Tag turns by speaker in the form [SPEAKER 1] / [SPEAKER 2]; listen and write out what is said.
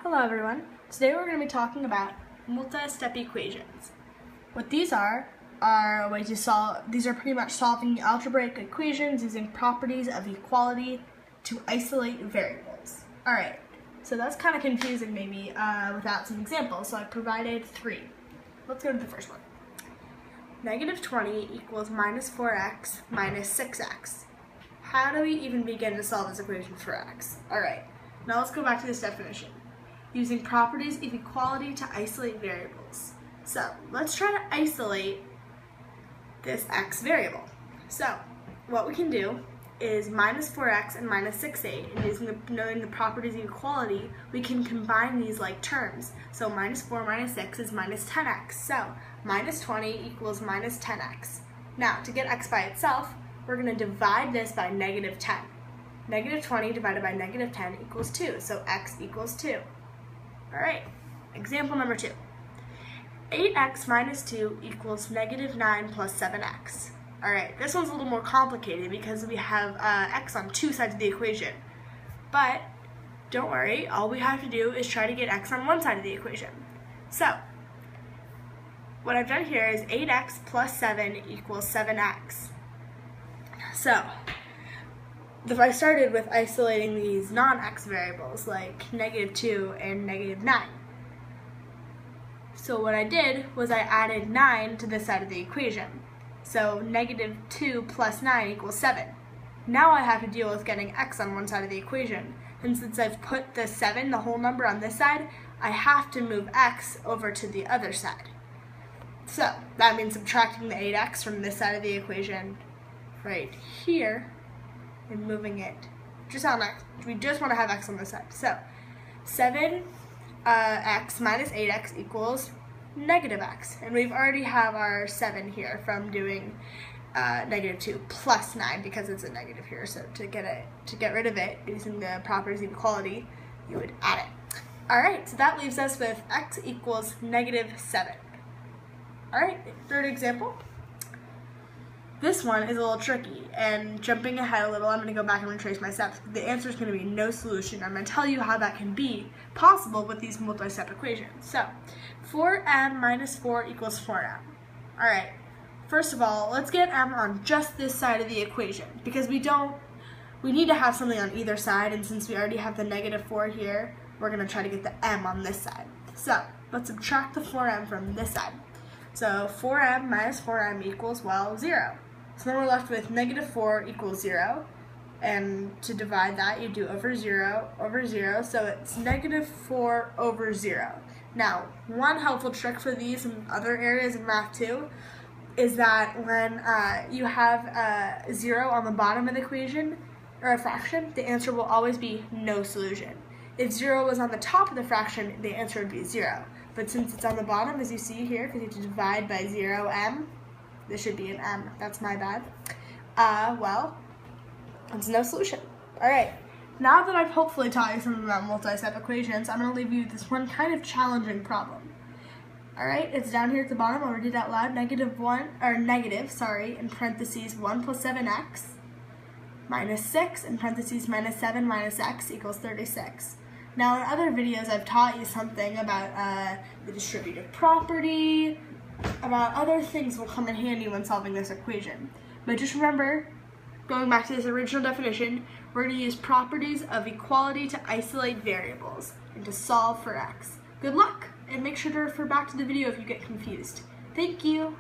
[SPEAKER 1] Hello everyone. Today we're going to be talking about multi-step equations. What these are a way to solve, these are pretty much solving algebraic equations using properties of equality to isolate variables. Alright, so that's kind of confusing maybe without some examples, so I provided 3. Let's go to the first one. Negative 20 equals minus 4x minus 6x. How do we even begin to solve this equation for x? Alright, now let's go back to this definition. Using properties of equality to isolate variables. So let's try to isolate this x variable. So what we can do is minus 4x and minus 6a, and knowing the properties of equality, we can combine these like terms. So minus 4 minus 6 is minus 10x. So minus 20 equals minus 10x. Now to get x by itself, we're going to divide this by negative 10. Negative 20 divided by negative 10 equals 2, so x equals 2. Alright, example number 2. 8x minus 2 equals negative 9 plus 7x. Alright, this one's a little more complicated because we have x on two sides of the equation. But, don't worry, all we have to do is try to get x on one side of the equation. So, what I've done here is 8x plus 7 equals 7x. So, if I started with isolating these non-x variables like negative 2 and negative 9. So what I did was I added 9 to this side of the equation. So negative 2 plus 9 equals 7. Now I have to deal with getting x on one side of the equation. And since I've put the 7, the whole number, on this side, I have to move x over to the other side. So that means subtracting the 8x from this side of the equation right here, and moving it just on x. We just want to have x on this side. So 7x minus 8x equals negative x. And we've already have our 7 here from doing negative 2 plus 9 because it's a negative here. So to get rid of it using the properties of equality, you would add it. Alright, so that leaves us with x equals negative 7. Alright, third example. This one is a little tricky, and jumping ahead a little, I'm going to go back and retrace my steps. The answer is going to be no solution. I'm going to tell you how that can be possible with these multi-step equations. So, 4m minus 4 equals 4m. Alright, first of all, let's get m on just this side of the equation, because we need to have something on either side, and since we already have the negative 4 here, we're going to try to get the m on this side. So, let's subtract the 4m from this side. So, 4m minus 4m equals, well, 0. So then we're left with negative 4 equals 0, and to divide that you do over 0, so it's negative 4 over 0. Now, one helpful trick for these in other areas of math too is that when you have 0 on the bottom of the equation, or a fraction, the answer will always be no solution. If 0 was on the top of the fraction, the answer would be 0. But since it's on the bottom, as you see here, because you have to divide by 0m, this should be an m. That's my bad. Well, it's no solution. Alright, now that I've hopefully taught you something about multi-step equations, I'm going to leave you with this one kind of challenging problem. Alright, it's down here at the bottom. I'll read it out loud. Negative, in parentheses, 1 plus 7x minus 6, in parentheses, minus 7 minus x equals 36. Now, in other videos, I've taught you something about the distributive property, about other things will come in handy when solving this equation. But just remember, going back to this original definition, we're going to use properties of equality to isolate variables and to solve for x. Good luck, and make sure to refer back to the video if you get confused. Thank you!